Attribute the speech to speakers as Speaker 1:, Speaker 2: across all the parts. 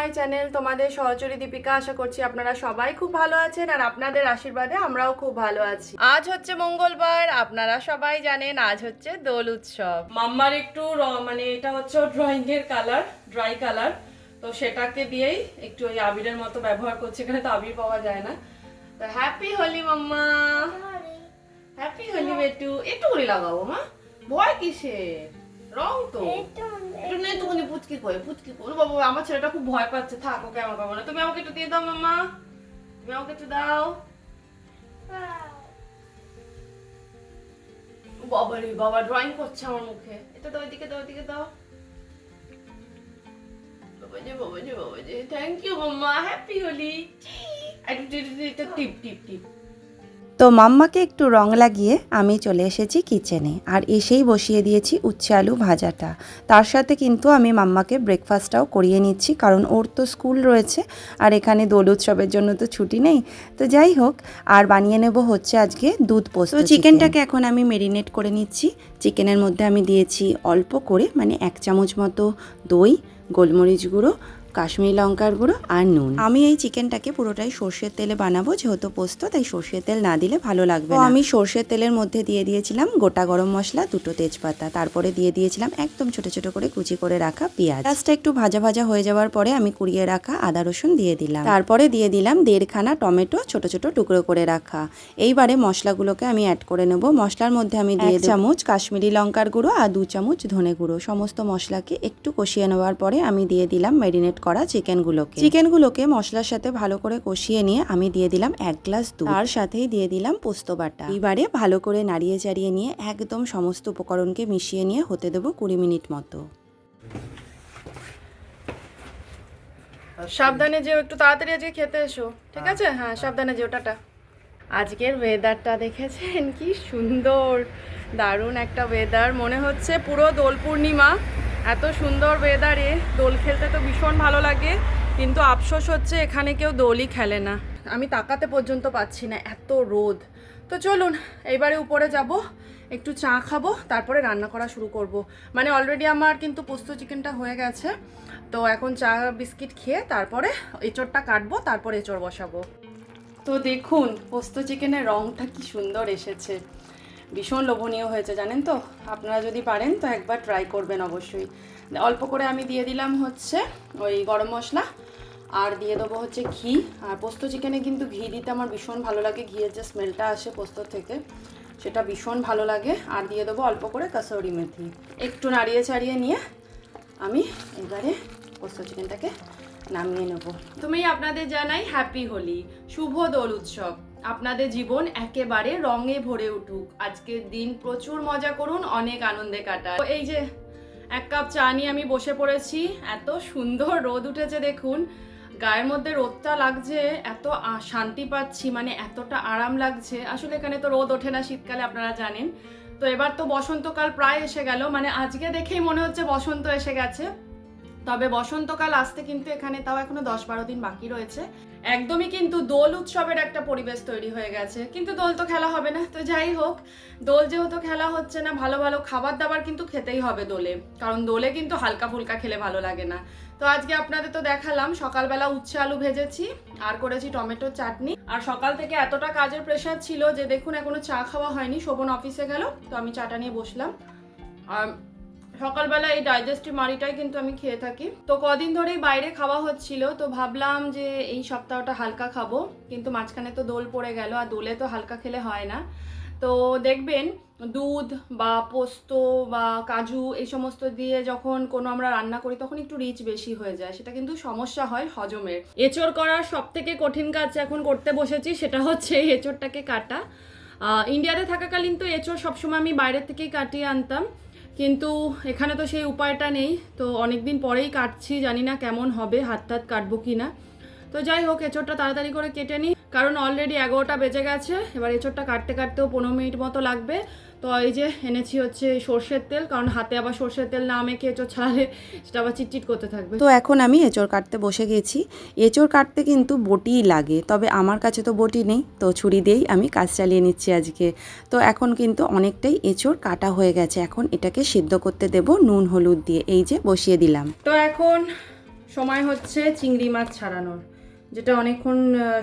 Speaker 1: My channel, তোমাদের সহচরী দীপিকা। আশা করছি আপনারা সবাই খুব ভালো আছেন আর আপনাদের আশীর্বাদে আমরাও খুব ভালো আছি। আজ হচ্ছে মঙ্গলবার, আপনারা সবাই জানেন আজ হচ্ছে দোল উৎসব। মাম্মার একটু মানে এটা হচ্ছে ড্রয়িং এর কালার, ড্রাই কালার, তো সেটাকে দিয়েই একটু ওই আবিরের মতো ব্যবহার করছে। এখানে তো আবির পাওয়া যায় না। তো হ্যাপি হোলি মাম্মা, হ্যাপি হোলি বেটু। একটু করে লাগাবো মা, ভয় কিসের? রং তো একটু নেই তো, পুচকি করে পুচকি করে। বাবা আমার ছেলেটা খুব ভয় পাচ্ছে, থাক ওকে আমার পাবো না। তুমি আমাকে একটু দিয়ে দাও মাম্মা, তুমি আমাকে একটু দাও। বাবা রে বাবা, ড্রয়িং করছে আমার মুখে। এটা দাও, এদিকে দাও, এদিকে দাও। বাবাজি বাবাজি বাবাজি, থ্যাংক ইউ মাম্মা, হ্যাপি হোলি। একটু টিপ টিপ টিপ।
Speaker 2: তো মাম্মাকে একটু রং লাগিয়ে আমি চলে এসেছি কিচেনে, আর এসেই বসিয়ে দিয়েছি উচ্ছে আলু ভাজাটা। তার সাথে কিন্তু আমি মাম্মাকে ব্রেকফাস্টটাও করিয়ে নিচ্ছি, কারণ ওর তো স্কুল রয়েছে আর এখানে দোল উৎসবের জন্য তো ছুটি নেই। তো যাই হোক, আর বানিয়ে নেব হচ্ছে আজকে দুধ পোস্ত। তো চিকেনটাকে এখন আমি মেরিনেট করে নিচ্ছি। চিকেনের মধ্যে আমি দিয়েছি অল্প করে, মানে 1 চামচ মতো দই, গোলমরিচ গুঁড়ো, কাশ্মীরি লঙ্কার গুঁড়ো আর নুন। আমি এই চিকেনটাকে পুরোটাই সর্ষের তেলে বানাবো, যেহেতু পোস্ত, তাই সর্ষের তেল না দিলে ভালো লাগবে না। আমি সর্ষের তেলের মধ্যে দিয়ে দিয়েছিলাম গোটা গরম মশলা, 2টো তেজপাতা, তারপরে দিয়ে দিয়েছিলাম একদম ছোট ছোট করে কুচি করে রাখা পেঁয়াজ। পেঁয়াজটা একটু ভাজা ভাজা হয়ে যাওয়ার পরে আমি কুড়িয়ে রাখা আদা রসুন দিয়ে দিলাম। তারপরে দিয়ে দিলাম 1.5খানা টমেটো ছোট ছোট টুকরো করে রাখা। এইবারে মশলাগুলোকে আমি অ্যাড করে নেব। মশলার মধ্যে আমি দিয়ে 1 চামচ কাশ্মীরি লঙ্কার গুঁড়ো আর 2 চামচ ধনে গুঁড়ো। সমস্ত মশলাকে একটু কষিয়ে নেওয়ার পরে আমি দিয়ে দিলাম ম্যারিনেট করা চিকেনগুলোকে মশলার সাথে ভালো করে কষিয়ে নিয়ে আমি দিয়ে দিলাম 1 গ্লাস দুধ, তার সাথেই দিয়ে দিলাম পোস্ত বাটা। এবারে ভালো করে নাড়িয়ে চাড়িয়ে নিয়ে একদম সমস্ত উপকরণকে মিশিয়ে নিয়ে হতে দেবো 20 মিনিট মতো।
Speaker 1: সাবধানে যেও, একটু তাড়াতাড়ি আজকে খেতে এসো, ঠিক আছে? হ্যাঁ সাবধানে যেও, টাটা। আজকের ওয়েদারটা দেখেছেন কি সুন্দর, দারুণ একটা ওয়েদার। মনে হচ্ছে পুরো দোল পূর্ণিমা। এত সুন্দর ওয়েদারে দোল খেলতে তো ভীষণ ভালো লাগে, কিন্তু আফসোস হচ্ছে এখানে কেউ দোলই খেলে না। আমি তাকাতে পর্যন্ত পাচ্ছি না, এত রোদ। তো চলুন এইবারে উপরে যাব, একটু চা খাবো, তারপরে রান্না করা শুরু করব। মানে অলরেডি আমার কিন্তু পোস্ত চিকেনটা হয়ে গেছে, তো এখন চা বিস্কিট খেয়ে তারপরে এঁচোড়টা কাটবো, তারপরে এঁচোড় বসাবো। তো দেখুন পোস্ত চিকেনের রঙটা কি সুন্দর এসেছে, ভীষণ লোভনীয় হয়েছে জানেন তো। আপনারা যদি পারেন তো একবার ট্রাই করবেন অবশ্যই। অল্প করে আমি দিয়ে দিলাম হচ্ছে ওই গরম মশলা, আর দিয়ে দেবো হচ্ছে ঘি। আর পোস্ত চিকেনে কিন্তু ঘি দিতে আমার ভীষণ ভালো লাগে, ঘিয়ের যে স্মেলটা আসে পোস্ত থেকে সেটা ভীষণ ভালো লাগে। আর দিয়ে দেবো অল্প করে কাসুরি মেথি। একটু নাড়িয়ে চাড়িয়ে নিয়ে আমি এবারে পোস্ত চিকেনটাকে নামিয়ে নেব। তুমি আপনাদের জানাই হ্যাপি হোলি, শুভ দোল উৎসব। আপনাদের জীবন একেবারে রঙে ভরে উঠুক। আজকের দিন প্রচুর মজা করুন, অনেক আনন্দে কাটান। এই যে 1 কাপ চা নিয়ে আমি বসে পড়েছি। এত সুন্দর রোদ উঠেছে দেখুন, গায়ের মধ্যে রোদটা লাগছে, এত শান্তি পাচ্ছি, মানে এতটা আরাম লাগছে। আসলে এখানে তো রোদ ওঠে না শীতকালে, আপনারা জানেন। তো এবার তো বসন্তকাল প্রায় এসে গেল, মানে আজকে দেখেই মনে হচ্ছে বসন্ত এসে গেছে। তবে বসন্তকাল আসতে কিন্তু এখানে তাও এখনো 10-12 দিন বাকি রয়েছে। একদমই কিন্তু দোল উৎসবের একটা পরিবেশ তৈরি হয়ে গেছে, কিন্তু দোল তো খেলা হবে না। তো যাই হোক, দোল যেহেতু খেলা হচ্ছে না, ভালো ভালো খাবার দাবার কিন্তু খেতেই হবে দোলে, কারণ দোলে কিন্তু হালকা ফুলকা খেলে ভালো লাগে না। তো আজকে আপনাদের তো দেখালাম, সকালবেলা উচ্ছে আলু ভেজেছি আর করেছি টমেটোর চাটনি। আর সকাল থেকে এতটা কাজের প্রেশার ছিল যে দেখুন এখনো চা খাওয়া হয়নি। শোভন অফিসে গেল, তো আমি চাটা নিয়ে বসলাম। আর সকালবেলা এই ডাইজেস্টিভ মারিটাই কিন্তু আমি খেয়ে থাকি। তো কদিন ধরেই বাইরে খাওয়া হচ্ছিল, তো ভাবলাম যে এই সপ্তাহটা হালকা খাবো, কিন্তু মাঝখানে তো দোল পড়ে গেল, আর দোলে তো হালকা খেলে হয় না। তো দেখবেন দুধ বা পোস্ত বা কাজু এই সমস্ত দিয়ে যখন কোনো আমরা রান্না করি তখন একটু রিচ বেশি হয়ে যায়, সেটা কিন্তু সমস্যা হয় হজমের। এঁচোড় করার সব থেকে কঠিন কাজ এখন করতে বসেছি, সেটা হচ্ছে এঁচোড়টাকে কাটা। ইন্ডিয়াতে থাকাকালীন তো এঁচোড় সবসময় আমি বাইরের থেকেই কাটিয়ে আনতাম, কিন্তু এখানে তো সেই উপায়টা নেই। তো অনেক দিন পরেই কাটছি, জানি না কেমন হবে, হাত কাটবো কি না। তো যাই হোক, এঁচোড়টা তাড়াতাড়ি করে কেটে নিই, কারণ অলরেডি 11টা বেজে গেছে। এবার এঁচোড়টা কাটতে কাটতেও 15 মিনিট মতো লাগবে। তো এই যে এনেছি হচ্ছে সর্ষের তেল, কারণ হাতে আবার সর্ষের তেল না মেখে এঁচোড় ছাড়ালে সেটা আবার চিটচিট করতে থাকবে।
Speaker 2: তো এখন আমি এঁচোড় কাটতে বসে গেছি। এঁচোড় কাটতে কিন্তু বটিই লাগে, তবে আমার কাছে তো বটি নেই, তো ছুরি দিয়েই আমি কাজ চালিয়ে নিচ্ছি আজকে। তো এখন কিন্তু অনেকটাই এঁচোড় কাটা হয়ে গেছে, এখন এটাকে সিদ্ধ করতে দেব নুন হলুদ দিয়ে। এই যে বসিয়ে দিলাম।
Speaker 1: তো এখন সময় হচ্ছে চিংড়ি মাছ ছাড়ানোর, যেটা অনেকক্ষণ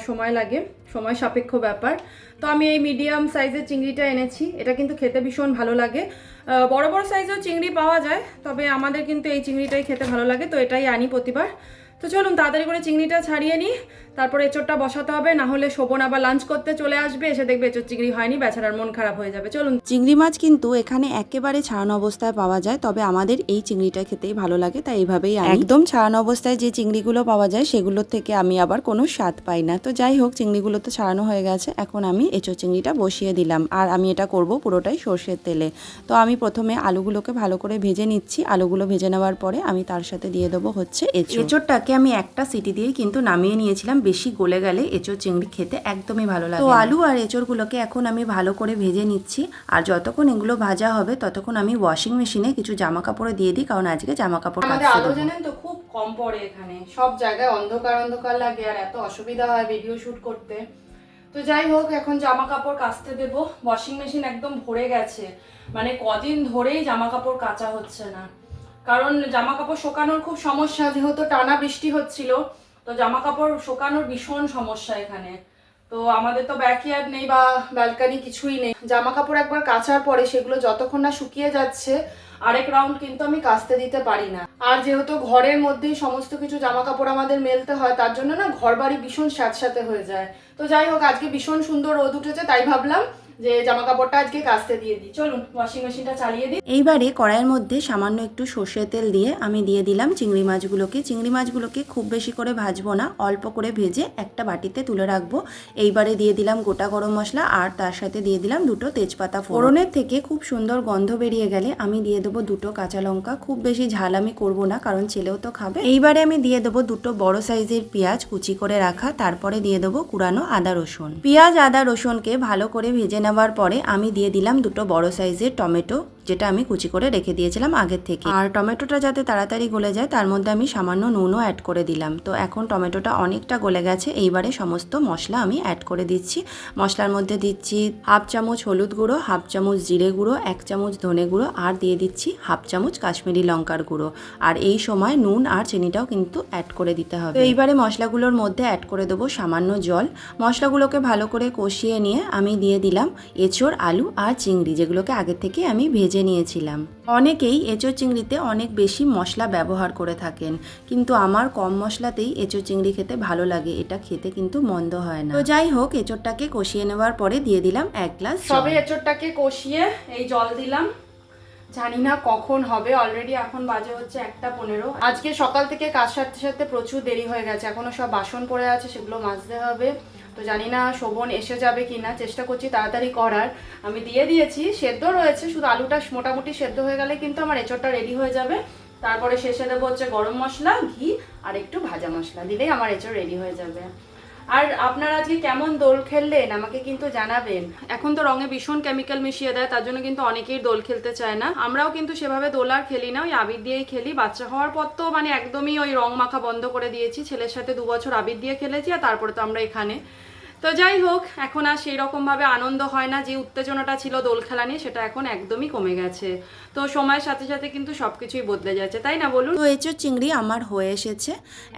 Speaker 1: সময় লাগে, সময় সাপেক্ষ ব্যাপার। তো আমি এই মিডিয়াম সাইজের চিংড়িটা এনেছি। এটা কিন্তু খেতে ভীষণ ভালো লাগে। বড় বড় সাইজেও চিংড়ি পাওয়া যায়, তবে আমাদের কিন্তু এই চিংড়িটাই খেতে ভালো লাগে, তো এটাই আনি প্রতিবার। তো চলুন তাড়াতাড়ি করে চিংড়িটা ছাড়িয়ে নিই, তারপরে এঁচোড়টা বসাতে হবে, না হলে শোভন আবার লাঞ্চ করতে চলে আসবে, এসে দেখবে এঁচোড় চিংড়ি হয়নি, বেচারার মন খারাপ হয়ে যাবে। চলুন।
Speaker 2: চিংড়ি মাছ কিন্তু এখানে একেবারে ছাড়ানো অবস্থায় পাওয়া যায়, তবে আমাদের এই চিংড়িটা খেতেই ভালো লাগে, তাই এইভাবেই আনি। একদম ছাড়ানো অবস্থায় যে চিংড়িগুলো পাওয়া যায় সেগুলোর থেকে আমি আবার কোনো স্বাদ পাই না। তো যাই হোক, চিংড়িগুলো তো ছাড়ানো হয়ে গেছে, এখন আমি এঁচোড় চিংড়িটা বসিয়ে দিলাম। আর আমি এটা করব পুরোটাই সর্ষের তেলে। তো আমি প্রথমে আলুগুলোকে ভালো করে ভেজে নিচ্ছি। আলুগুলো ভেজে নেওয়ার পরে আমি তার সাথে দিয়ে দেবো হচ্ছে এঁচোড়। এঁচোড়টাকে আমি একটা সিটি দিয়েই কিন্তু নামিয়ে নিয়েছিলাম, বেশি গলে গেলে এঁচোড় চিংড়ি খেতে একদমই ভালো লাগে। তো আলু আর এঁচোড়গুলোকে এখন আমি ভালো করে ভেজে নিচ্ছি। আর যতক্ষণ এগুলো ভাজা হবে ততক্ষণ আমি ওয়াশিং মেশিনে কিছু জামা কাপড় দিয়ে দিই, কারণ আজকে জামা কাপড়
Speaker 1: আমাদের আলো জানেন তো খুব কম পড়ে এখানে, সব জায়গায় অন্ধকার অন্ধকার লাগে আর এত অসুবিধা হয় ভিডিও শুট করতে। তো যাই হোক, এখন জামা কাপড় কাচতে দেবো। ওয়াশিং মেশিন একদম ভরে গেছে, মানে কদিন ধরেই জামা কাপড় কাচা হচ্ছে না, কারণ জামা কাপড় শুকানোর খুব সমস্যা, যেহেতু টানা বৃষ্টি হচ্ছিল, তো জামা কাপড় শুকানোর ভীষণ সমস্যা এখানে। তো আমাদের তো ব্যাকইয়ার্ড নেই বা ব্যালকানি কিছুই নেই, জামা কাপড় একবার কাচার পরে সেগুলো যতক্ষণ না শুকিয়ে যাচ্ছে আরেক রাউন্ড কিন্তু আমি কাচতে দিতে পারি না। আর যেহেতু ঘরের মধ্যেই সমস্ত কিছু জামা কাপড় আমাদের মেলতে হয়, তার জন্য না ঘর বাড়ি ভীষণ স্যাঁতস্যাঁতে হয়ে যায়। তো যাই হোক, আজকে ভীষণ সুন্দর রোদ উঠেছে, তাই ভাবলাম যে জামা কাপড়টা আজকে কাচতে দিয়ে দিই। চলুন ওয়াশিং মেশিনটা চালিয়ে দিই।
Speaker 2: এইবারে কড়াইয়ের মধ্যে সামান্য একটু সর্ষের তেল দিয়ে আমি দিয়ে দিলাম চিংড়ি মাছগুলোকে। চিংড়ি মাছগুলোকে খুব বেশি করে ভাজবো না, অল্প করে ভেজে একটা বাটিতে তুলে রাখবো। এইবারে দিয়ে দিলাম গোটা গরম মশলা, আর তার সাথে দিয়ে দিলাম দুটো তেজপাতা ফোড়নের থেকে খুব সুন্দর গন্ধ বেরিয়ে গেলে আমি দিয়ে দেবো দুটো কাঁচা লঙ্কা। খুব বেশি ঝাল আমি করবো না, কারণ ছেলেও তো খাবে। এইবারে আমি দিয়ে দেবো দুটো বড় সাইজের পেঁয়াজ কুচি করে রাখা, তারপরে দিয়ে দেবো কুড়ানো আদা রসুন। পেঁয়াজ আদা রসুনকে ভালো করে ভেজে নেওয়ার পরে আমি দিয়ে দিলাম দুটো বড় সাইজের টমেটো, যেটা আমি কুচি করে রেখে দিয়েছিলাম আগের থেকে। আর টমেটোটা যাতে তাড়াতাড়ি গলে যায় তার মধ্যে আমি সামান্য নুনও অ্যাড করে দিলাম। তো এখন টমেটোটা অনেকটা গলে গেছে, এইবারে সমস্ত মশলা আমি অ্যাড করে দিচ্ছি। মশলার মধ্যে দিচ্ছি হাফ চামচ হলুদ গুঁড়ো, হাফ চামচ জিরে গুঁড়ো, 1 চামচ ধনে গুঁড়ো, আর দিয়ে দিচ্ছি হাফ চামচ কাশ্মীরি লঙ্কার গুঁড়ো। আর এই সময় নুন আর চিনিটাও কিন্তু অ্যাড করে দিতে হবে। তো এইবারে মশলাগুলোর মধ্যে অ্যাড করে দেবো সামান্য জল। মশলাগুলোকে ভালো করে কষিয়ে নিয়ে আমি দিয়ে দিলাম এঁচোড়, আলু আর চিংড়ি, যেগুলোকে আগে থেকে আমি ভেজে নিয়েছিলাম। অনেকেই এঁচোড় চিংড়িতে অনেক বেশি মশলা ব্যবহার করে থাকেন, কিন্তু আমার কম মশলাতেই এঁচোড় চিংড়ি খেতে ভালো লাগে, এটা খেতে কিন্তু মন্দ হয় না। তো যাই হোক, এঁচোড়টাকে কষিয়ে নেওয়ার পরে দিয়ে দিলাম 1 গ্লাস জল।
Speaker 1: সবে এঁচোড়টাকে কষিয়ে এই জল দিলাম, জানি না কখন হবে, অলরেডি এখন বাজে হচ্ছে 1:15। আজকে সকাল থেকে কাজ সারতে সারতে প্রচুর দেরি হয়ে গেছে, এখনো সব বাসন পড়ে আছে, সেগুলো মাজতে হবে। তো জানি না শোভন এসে যাবে কিনা, চেষ্টা করছি তাড়াতাড়ি করার। আমি দিয়ে দিয়েছি, সেদ্ধ রয়েছে, শুধু আলুটা মোটামুটি সেদ্ধ হয়ে গেলে কিন্তু আমার এঁচোড়টা রেডি হয়ে যাবে। তারপরে শেষে দেবো হচ্ছে গরম মশলা, ঘি আর একটু ভাজা মশলা, দিলেই আমার এঁচোড় রেডি হয়ে যাবে। আর আপনারা আজকে কেমন দোল খেললেন আমাকে কিন্তু জানাবেন। এখন তো রঙে ভীষণ কেমিক্যাল মিশিয়ে দেয়, তার জন্য কিন্তু অনেকেই দোল খেলতে চায় না। আমরাও কিন্তু সেভাবে দোল আর খেলি না, ওই আবির দিয়েই খেলি। বাচ্চা হওয়ার পর তো মানে একদমই ওই রং মাখা বন্ধ করে দিয়েছি। ছেলের সাথে 2 বছর আবির দিয়ে খেলেছি, আর তারপরে তো আমরা এখানে। তো যাই হোক, এখন আর সেই রকমভাবে আনন্দ হয় না, যে উত্তেজনাটা ছিল দোল খেলা নিয়ে সেটা এখন একদমই কমে গেছে। তো সময়ের সাথে সাথে কিন্তু সব কিছুই বদলে যাচ্ছে, তাই না বলুন?
Speaker 2: তো এঁচোড় চিংড়ি আমার হয়ে এসেছে।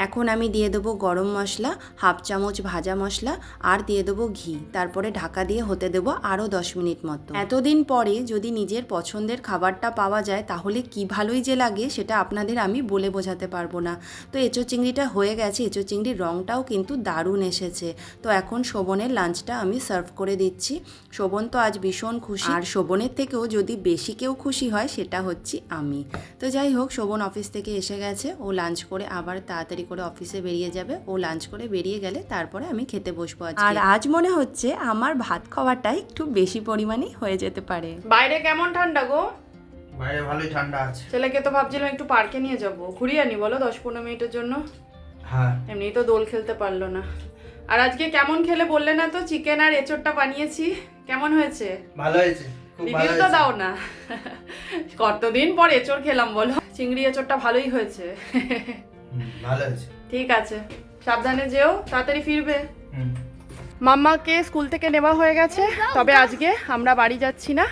Speaker 2: এখন আমি দিয়ে দেবো গরম মশলা, হাফ চামচ ভাজা মশলা, আর দিয়ে দেবো ঘি। তারপরে ঢাকা দিয়ে হতে দেবো আরও 10 মিনিট মতো। এতদিন পরে যদি নিজের পছন্দের খাবারটা পাওয়া যায় তাহলে কি ভালোই যে লাগে, সেটা আপনাদের আমি বলে বোঝাতে পারবো না। তো এঁচোড় চিংড়িটা হয়ে গেছে, এঁচোড় চিংড়ির রঙটাও কিন্তু দারুণ এসেছে। তো এখন শোভনের লাঞ্চটা আমি সার্ভ করে দিচ্ছি। শোভন তো আজ ভীষণ খুশি, আর শোভনের থেকেও যদি বেশি কেউ খুশি হয় সেটা হচ্ছে আমি। তো যাই হোক, শোভন অফিস থেকে এসে গেছে, ও লাঞ্চ করে আবার তাড়াতাড়ি করে অফিসে বেরিয়ে যাবে। ও লাঞ্চ করে বেরিয়ে গেলে তারপরে আমি খেতে বসবো আজকে। আর আজ মনে হচ্ছে আমার ভাত খাওয়াটা একটু বেশি পরিমাণে হয়ে যেতে পারে।
Speaker 1: বাইরে কেমন ঠান্ডা গো?
Speaker 3: বাইরে ভালোই ঠান্ডা আছে।
Speaker 1: ছেলেকে তো ভাবছিলাম একটু পার্কে নিয়ে যাব, ঘুরিয়ে আনি বলো 10-15 মিনিটের জন্য।
Speaker 3: হ্যাঁ,
Speaker 1: এমনি তো দোল খেলতে পারলো না। আর আজকে কেমন খেলে বললে না তো, চিকেন আর এঁচোড়টা বানিয়েছি, কেমন হয়েছে?
Speaker 3: ভালো হয়েছে, খুব ভালো
Speaker 1: রিভিউ তো
Speaker 3: হয়েছে।
Speaker 1: দাও না। কতদিন পর এঁচোড় খেলাম বলো। চিংড়ি এঁচোড়টা ভালোই হয়েছে।
Speaker 3: ভালো হয়েছে।
Speaker 1: ঠিক আছে, সাবধানে যেও, তাড়াতাড়ি ফিরবে। মাম্মাকে স্কুল থেকে নেওয়া হয়ে গেছে, তবে আজকে আমরা বাড়ি যাচ্ছি না,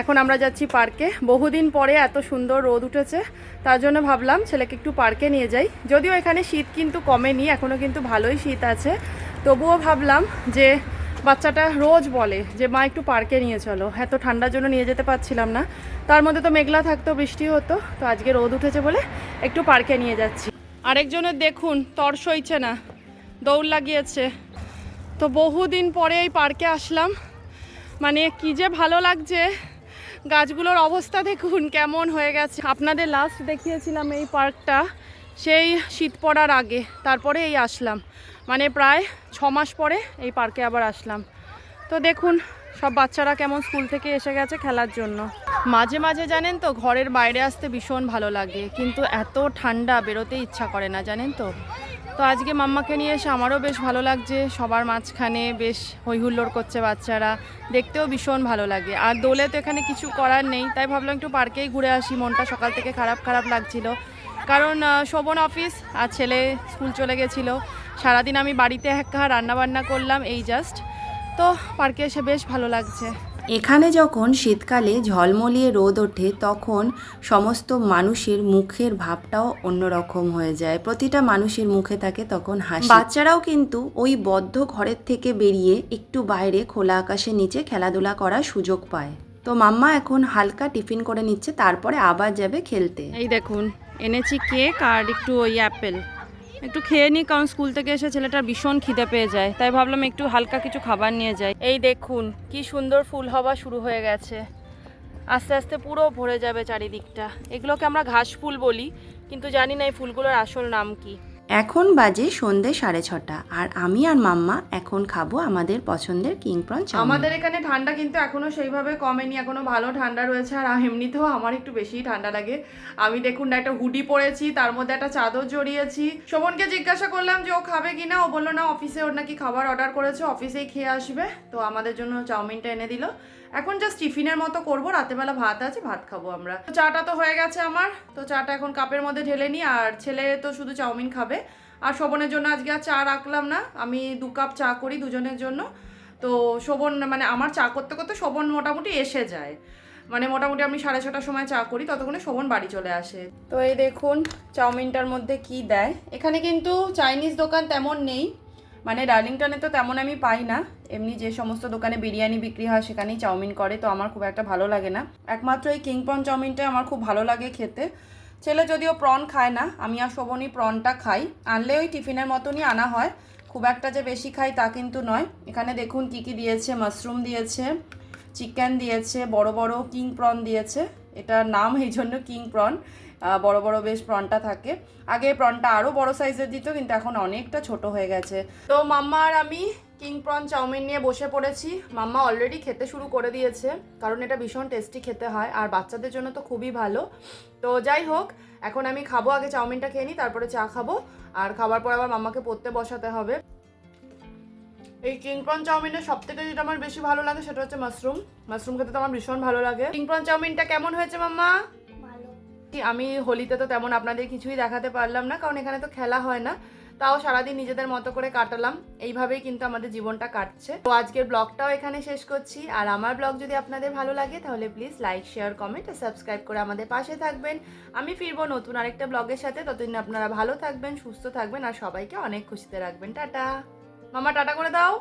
Speaker 1: এখন আমরা যাচ্ছি পার্কে। বহুদিন পরে এত সুন্দর রোদ উঠেছে, তার জন্য ভাবলাম ছেলেকে একটু পার্কে নিয়ে যাই। যদিও এখানে শীত কিন্তু কমেনি, এখনও কিন্তু ভালোই শীত আছে, তবুও ভাবলাম যে বাচ্চাটা রোজ বলে যে মা একটু পার্কে নিয়ে চলো, এত ঠান্ডার জন্য নিয়ে যেতে পারছিলাম না, তার মধ্যে তো মেঘলা থাকতো, বৃষ্টি হতো, তো আজকে রোদ উঠেছে বলে একটু পার্কে নিয়ে যাচ্ছি। আরেকজনের দেখুন তর সইছে না, দৌড় লাগিয়েছে। তো বহুদিন পরে এই পার্কে আসলাম, মানে কি যে ভালো লাগছে। গাছগুলোর অবস্থা দেখুন কেমন হয়ে গেছে। আপনাদের লাস্ট দেখিয়েছিলাম এই পার্কটা সেই শীত পড়ার আগে, তারপরে এই আসলাম, মানে প্রায় 6 মাস পরে এই পার্কে আবার আসলাম। তো দেখুন সব বাচ্চারা কেমন স্কুল থেকে এসে গেছে খেলার জন্য। মাঝে মাঝে জানেন তো ঘরের বাইরে আসতে ভীষণ ভালো লাগে, কিন্তু এত ঠান্ডা বেরোতে ইচ্ছা করে না, জানেন তো। তো আজকে মাম্মাকে নিয়ে এসে আমারও বেশ ভালো লাগছে, সবার মাঝখানে বেশ হইহুল্লোড় করছে বাচ্চারা, দেখতেও ভীষণ ভালো লাগে। আর দোলে তো এখানে কিছু করার নেই, তাই ভাবলাম একটু পার্কেই ঘুরে আসি। মনটা সকাল থেকে খারাপ খারাপ লাগছিল, কারণ শোভন অফিস আর ছেলে স্কুল চলে গেছিলো। সারাদিন আমি বাড়িতে একা রান্নাবান্না করলাম এই জাস্ট, তো পার্কে এসে বেশ ভালো লাগছে।
Speaker 2: এখানে যখন শীতকালে ঝলমলিয়ে রোদ ওঠে তখন সমস্ত মানুষের মুখের ভাবটাও অন্যরকম হয়ে যায়, প্রতিটা মানুষের মুখে থাকে তখন হাসি। বাচ্চারাও কিন্তু ওই বদ্ধ ঘরের থেকে বেরিয়ে একটু বাইরে খোলা আকাশের নিচে খেলাধুলা করার সুযোগ পায়। তো মাম্মা এখন হালকা টিফিন করে নিচ্ছে, তারপরে আবার যাবে খেলতে।
Speaker 1: এই দেখুন এনেছি কেক আর একটু ওই অ্যাপেল, একটু খেয়ে নিই, কারণ স্কুল থেকে এসে ছেলেটার ভীষণ খিদে পেয়ে যায়, তাই ভাবলাম একটু হালকা কিছু খাবার নিয়ে যাই। এই দেখুন কি সুন্দর ফুল হওয়া শুরু হয়ে গেছে, আস্তে আস্তে পুরো ভরে যাবে চারিদিকটা। এগুলোকে আমরা ঘাস ফুল বলি, কিন্তু জানি না এই ফুলগুলোর আসল নাম কি।
Speaker 2: এখন বাজে সন্ধে 6:30, আর আমি আর মাম্মা এখন খাবো আমাদের পছন্দের কিং প্রন চাউমিন।
Speaker 1: আমাদের এখানে ঠান্ডা কিন্তু এখনো সেইভাবে কমেনি, এখনো ভালো ঠান্ডা রয়েছে। আর এমনিতেও আমার একটু বেশিই ঠান্ডা লাগে। আমি দেখুন না একটা হুডি পরেছি, তার মধ্যে একটা চাদর জড়িয়েছি। শোভনকে জিজ্ঞাসা করলাম যে ও খাবে কিনা, ও বললো না, অফিসে ওর নাকি খাবার অর্ডার করেছে, অফিসেই খেয়ে আসবে। তো আমাদের জন্য চাউমিনটা এনে দিল। এখন জাস্ট টিফিনের মতো করবো, রাতেবেলা ভাত আছে, ভাত খাবো আমরা। তো চাটা তো হয়ে গেছে আমার, তো চাটা এখন কাপের মধ্যে ঢেলে নিই। আর ছেলে তো শুধু চাউমিন খাবে, আর শোভনের জন্য আজকে আর চা রাখলাম না, আমি 2 কাপ চা করি দুজনের জন্য। তো শোভন মানে আমার চা করতে করতে শোভন মোটামুটি এসে যায়, মানে মোটামুটি আমি 6:30টার সময় চা করি, ততক্ষণে শোভন বাড়ি চলে আসে। তো এই দেখুন চাউমিনটার মধ্যে কি দেয়। এখানে কিন্তু চাইনিজ দোকান তেমন নেই, মানে ডার্লিংটনে তো তেমন আমি পাই না। এমনি যে সমস্ত দোকানে বিরিয়ানি বিক্রি হয় সেখানেই চাউমিন করে, তো আমার খুব একটা ভালো লাগে না। একমাত্র এই কিং প্রন চাউমিনটা আমার খুব ভালো লাগে খেতে। ছেলে যদিও প্রন খায় না, আমি আর শোভনই প্রনটা খাই, আনলে ওই টিফিনের মতনই আনা হয়, খুব একটা যে বেশি খাই তা কিন্তু নয়। এখানে দেখুন কি কি দিয়েছে, মাশরুম দিয়েছে, চিকেন দিয়েছে, বড় বড় কিং প্রন দিয়েছে, এটার নাম এই জন্য কিং প্রন, বড় বড় বেশ প্রনটা থাকে। আগে প্রনটা আরও বড় সাইজের দিত, কিন্তু এখন অনেকটা ছোট হয়ে গেছে। তো মাম্মা আর আমি কিং প্রন চাউমিন নিয়ে বসে পড়েছি। মাম্মা অলরেডি খেতে শুরু করে দিয়েছে, কারণ এটা ভীষণ টেস্টি খেতে হয়, আর বাচ্চাদের জন্য তো খুবই ভালো। তো যাই হোক, এখন আমি খাবো, আগে চাউমিনটা খেয়ে নিই, তারপরে চা খাবো, আর খাবার পর আবার মাম্মাকে পড়তে বসাতে হবে। এই কিং প্রন চাউমিনের সব থেকে যেটা আমার বেশি ভালো লাগে সেটা হচ্ছে মাশরুম। মাশরুম খেতে তো আমার ভীষণ ভালো লাগে। কিং প্রন চাউমিনটা কেমন হয়েছে মাম্মা? আমি হোলিতে তো তেমন আপনাদের কিছুই দেখাতে পারলাম না, কারণ এখানে তো খেলা হয় না, তাও সারাদিন নিজেদের মতো করে কাটালাম। এইভাবেই কিন্তু আমাদের জীবনটা কাটছে। তো আজকের ব্লগটাও এখানে শেষ করছি। আর আমার ব্লগ যদি আপনাদের ভালো লাগে তাহলে প্লিজ লাইক, শেয়ার, কমেন্ট আর সাবস্ক্রাইব করে আমাদের পাশে থাকবেন। আমি ফিরবো নতুন আরেকটা ব্লগের সাথে, ততদিন আপনারা ভালো থাকবেন, সুস্থ থাকবেন, আর সবাইকে অনেক খুশিতে রাখবেন। টাটা মামা, টাটা করে দাও।